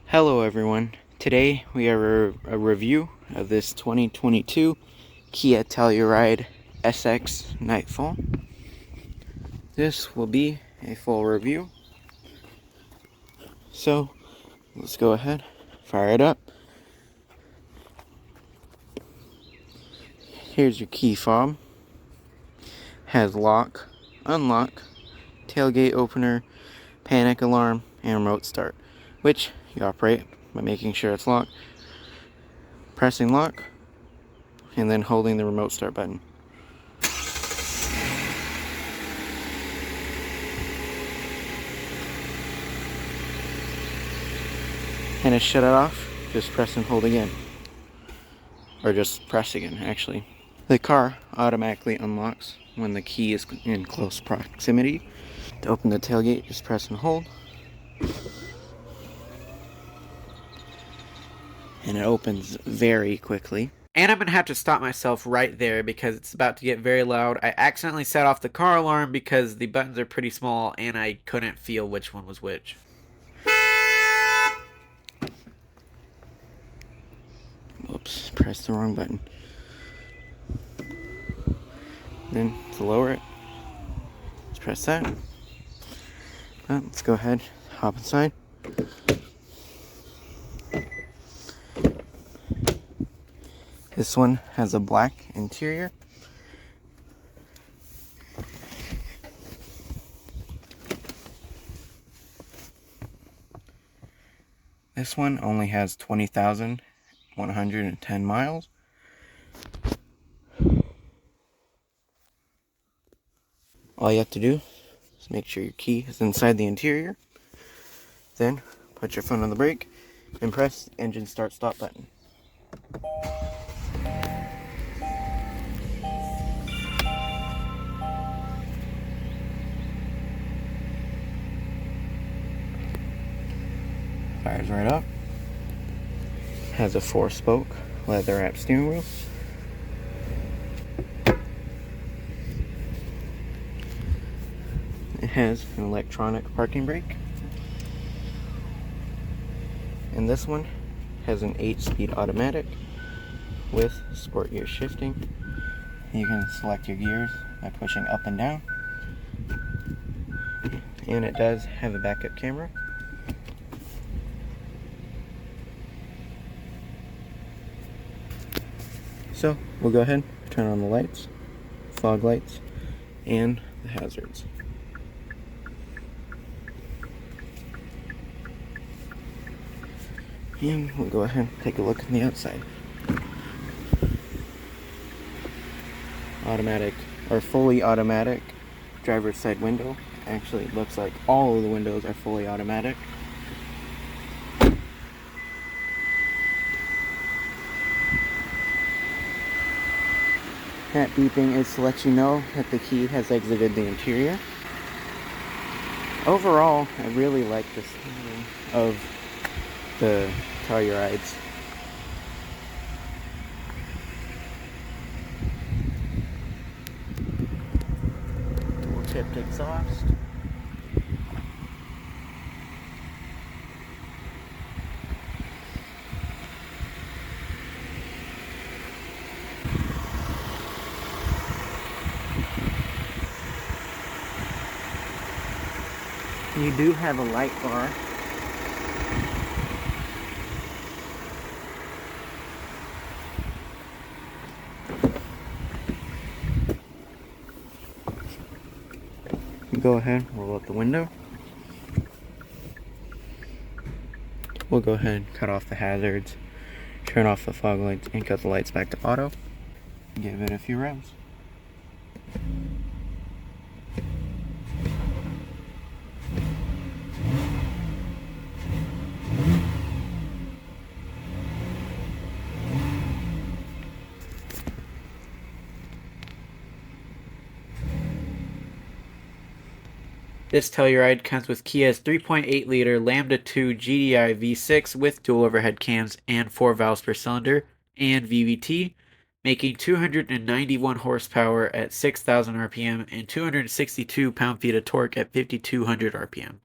Hello everyone. Today we have a review of this 2022 Kia Telluride SX Nightfall. This will be a full review. So let's go ahead, fire it up. Here's your key fob. Has lock, unlock, tailgate opener, panic alarm, and remote start, which you operate by making sure it's locked, pressing lock, and then holding the remote start button. And to shut it off, just press and hold again. Or just press again, actually. The car automatically unlocks when the key is in close proximity. To open the tailgate, just press and hold. And it opens very quickly. And I'm going to have to stop myself right there because it's about to get very loud. I accidentally set off the car alarm because the buttons are pretty small and I couldn't feel which one was which. Oops, pressed the wrong button. Then to lower it, let's press that. Well, let's go ahead, hop inside. This one has a black interior. This one only has 20,110 miles. All you have to do is make sure your key is inside the interior. Then put your foot on the brake and press the engine start stop button. Fires right up. Has a 4-spoke leather wrapped steering wheel. It has an electronic parking brake. And this one has an 8-speed automatic with sport gear shifting. You can select your gears by pushing up and down. And it does have a backup camera. So we'll go ahead, turn on the lights, fog lights, and the hazards. And we'll go ahead and take a look on the outside. Automatic, or fully automatic driver's side window. Actually, it looks like all of the windows are fully automatic. That beeping is to let you know that the key has exited the interior. Overall, I really like this of the Tellurides. Dual tipped exhaust. You do have a light bar. Go ahead, roll up the window. We'll go ahead and cut off the hazards, turn off the fog lights, and cut the lights back to auto. Give it a few revs. This Telluride comes with Kia's 3.8-liter Lambda 2 GDI V6 with dual overhead cams and 4 valves per cylinder and VVT, making 291 horsepower at 6,000 RPM and 262 pound-feet of torque at 5,200 RPM.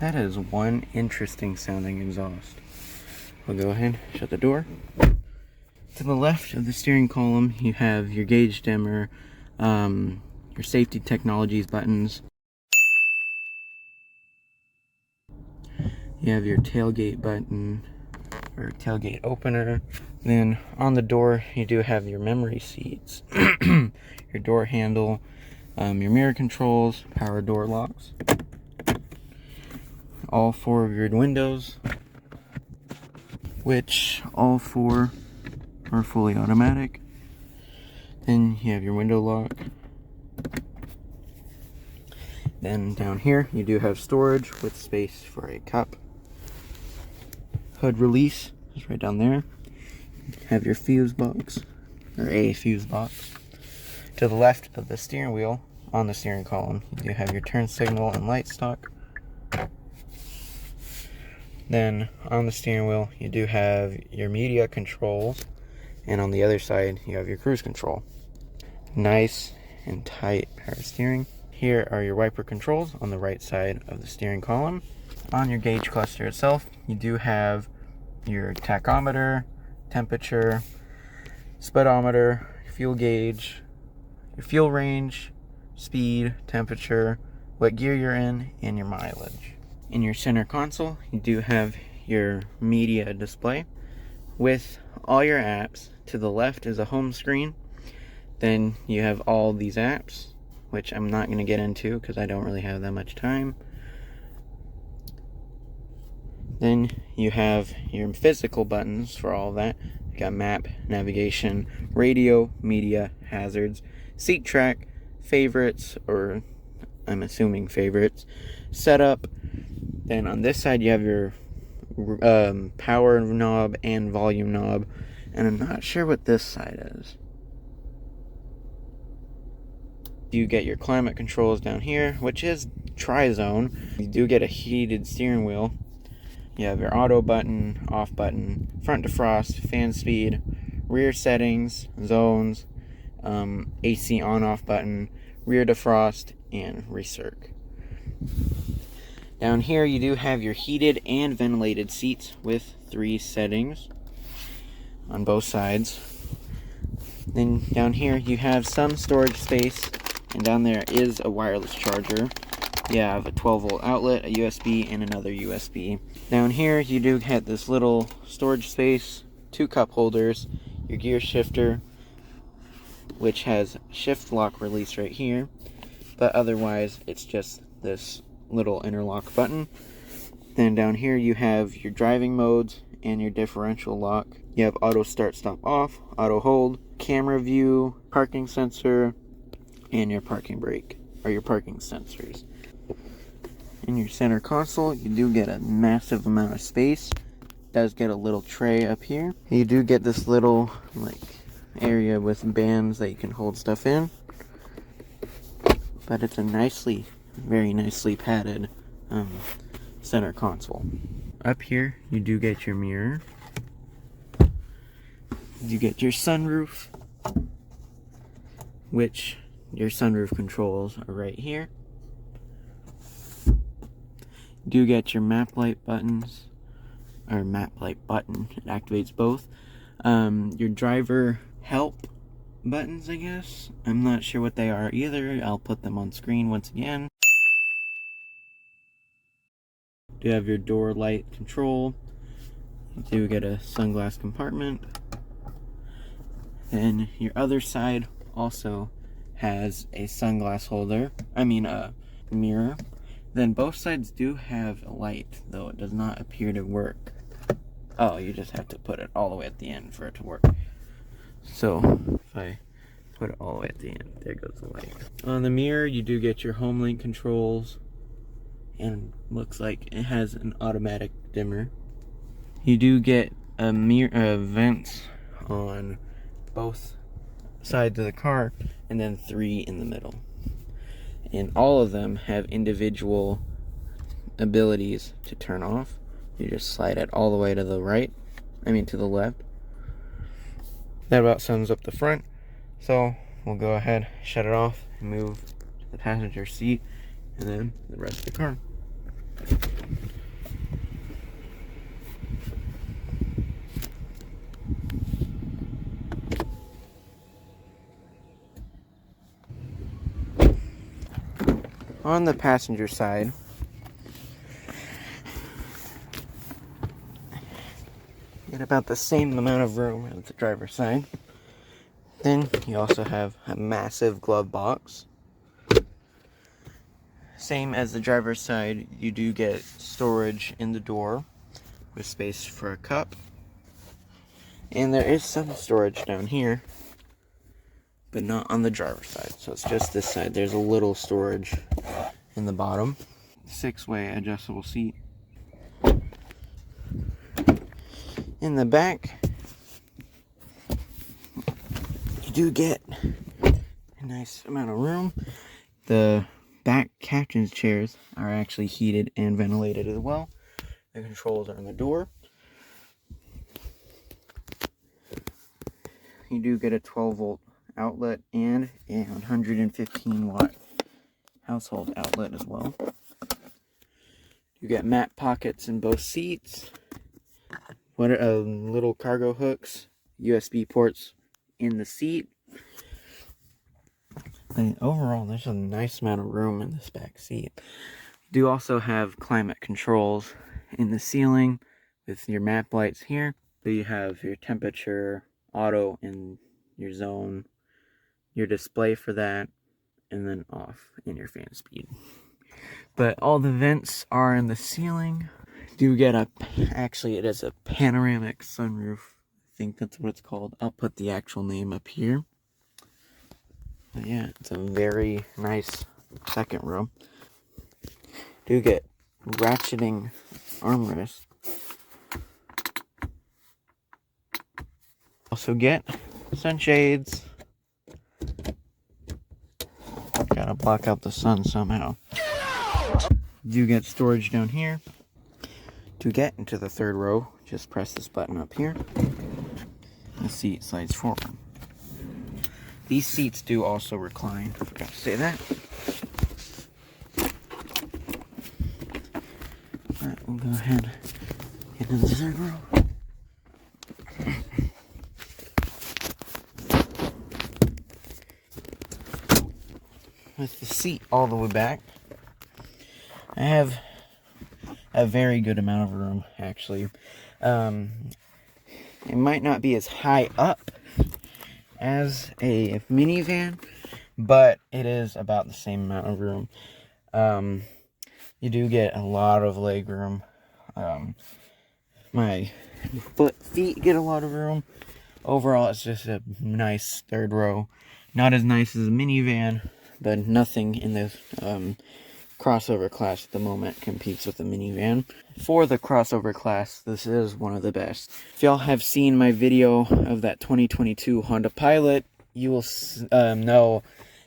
That is one interesting sounding exhaust. We'll go ahead, shut the door. To the left of the steering column, you have your gauge dimmer, your safety technologies buttons. You have your tailgate button, or tailgate opener. Then on the door, you do have your memory seats, your door handle, your mirror controls, power door locks, all 4 of your windows, which all 4 are fully automatic. Then you have your window lock. Then down here, you do have storage with space for a cup. Hood release is right down there. Have your fuse box, or a fuse box. To the left of the steering wheel, on the steering column, you do have your turn signal and light stock. Then on the steering wheel, you do have your media controls, and on the other side, you have your cruise control. Nice and tight power steering. Here are your wiper controls on the right side of the steering column. On your gauge cluster itself, you do have your tachometer, temperature, speedometer, fuel gauge, your fuel range, speed, temperature, what gear you're in, and your mileage. In your center console, you do have your media display with all your apps. To the left is a home screen. Then you have all these apps, which I'm not going to get into because I don't really have that much time. Then you have your physical buttons for all of that. You got map, navigation, radio, media, hazards, seat track, favorites, or I'm assuming favorites, setup. Then on this side you have your power knob and volume knob, and I'm not sure what this side is. You get your climate controls down here, which is tri-zone. You do get a heated steering wheel. You have your auto button, off button, front defrost, fan speed, rear settings, zones, AC on-off button, rear defrost, and recirc. Down here you do have your heated and ventilated seats with 3 settings on both sides. Then down here you have some storage space, and down there is a wireless charger. You have a 12-volt outlet, a USB, and another USB. Down here you do have this little storage space, 2 cup holders, your gear shifter, which has shift lock release right here, but otherwise it's just this little interlock button. Then down here you have your driving modes and your differential lock. You have auto start stop off, auto hold, camera view, parking sensor, and your parking brake, or your parking sensors. In your center console, you do get a massive amount of space. It does get a little tray up here. You do get this little area with bands that you can hold stuff in. But it's a very nicely padded center console. Up here, you do get your mirror. You get your sunroof, which your sunroof controls are right here. You do get your map light buttons, or map light button, it activates both. Your driver help buttons, I guess. I'm not sure what they are either. I'll put them on screen once again. You have your door light control. You do get a sunglass compartment. Then your other side also has a sunglass holder. A mirror. Then both sides do have a light, though it does not appear to work. Oh, you just have to put it all the way at the end for it to work. So, if I put it all the way at the end, there goes the light. On the mirror, you do get your home link controls, and looks like it has an automatic dimmer. You do get a mirror vents on both sides of the car, and then 3 in the middle. And all of them have individual abilities to turn off. You just slide it all the way to the to the left. That about sums up the front. So we'll go ahead, shut it off, and move to the passenger seat, and then the rest of the car. On the passenger side, you get about the same amount of room as the driver's side. Then you also have a massive glove box. Same as the driver's side, you do get storage in the door with space for a cup. And there is some storage down here, but not on the driver's side. So it's just this side. There's a little storage in the bottom. 6-way adjustable seat. In the back, you do get a nice amount of room. The back captain's chairs are actually heated and ventilated as well. The controls are on the door. You do get a 12-volt outlet and a 115-watt household outlet as well. You get mat pockets in both seats. What little cargo hooks, USB ports in the seat. And overall, there's a nice amount of room in this back seat. You do also have climate controls in the ceiling with your map lights here. So you have your temperature, auto in your zone, your display for that, and then off in your fan speed. But all the vents are in the ceiling. You do get actually it is a panoramic sunroof. I think that's what it's called. I'll put the actual name up here. But yeah, it's a very nice second row. Do get ratcheting armrest. Also get sunshades. Gotta block out the sun somehow. Do get storage down here. To get into the third row, just press this button up here. The seat slides forward. These seats do also recline. I forgot to say that. Alright, we'll go ahead and get into the third row. With the seat all the way back, I have a very good amount of room, actually. It might not be as high up as a minivan, but it is about the same amount of room. You do get a lot of leg room. My feet get a lot of room. Overall, it's just a nice third row. Not as nice as a minivan, but nothing in the crossover class at the moment competes with the minivan. For the crossover class, this is one of the best. If y'all have seen my video of that 2022 Honda Pilot, you will know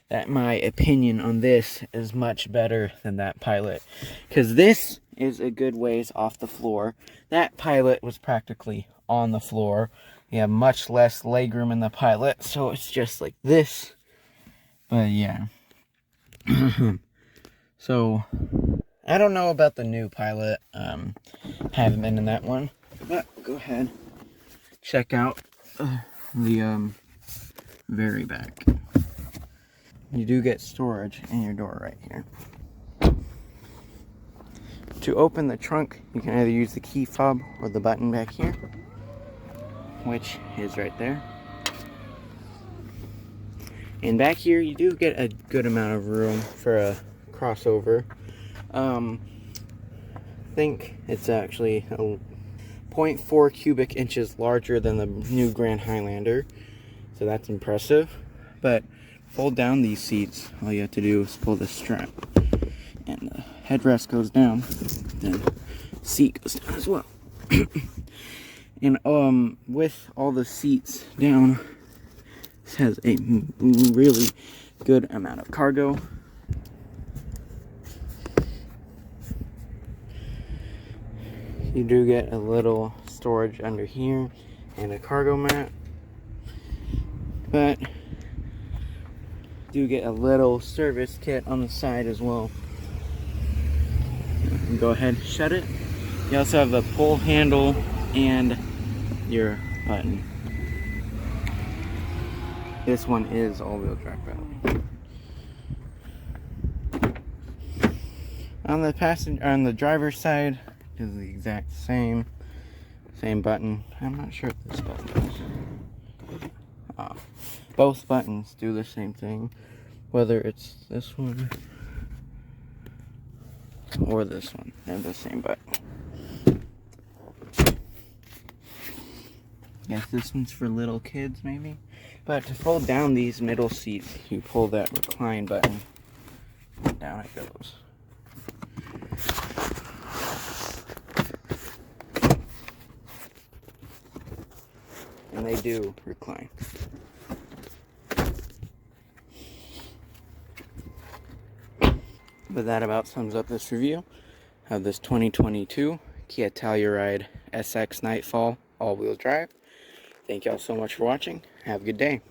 that my opinion on this is much better than that Pilot. Because this is a good ways off the floor. That Pilot was practically on the floor. You have much less legroom in the Pilot, so it's just like this. But yeah. So, I don't know about the new Pilot. Haven't been in that one. But go ahead. Check out the very back. You do get storage in your door right here. To open the trunk, you can either use the key fob or the button back here, which is right there. And back here, you do get a good amount of room for a crossover. I think it's actually a 0.4 cubic inches larger than the new Grand Highlander, so that's impressive. But fold down these seats, all you have to do is pull the strap, and the headrest goes down, then the seat goes down as well. And with all the seats down, this has a really good amount of cargo. You do get a little storage under here and a cargo mat, but do get a little service kit on the side as well. can go ahead and shut it. You also have the pull handle and your button. This one is all-wheel drive, by the way. On the driver's side is the exact same button. I'm not sure what this button does. Both buttons do the same thing, whether it's this one or this one. They're the same button. Guess this one's for little kids, maybe. But to fold down these middle seats, you pull that recline button. Down it goes. And they do recline. But that about sums up this review of this 2022 Kia Telluride SX Nightfall all-wheel drive. Thank y'all so much for watching. Have a good day.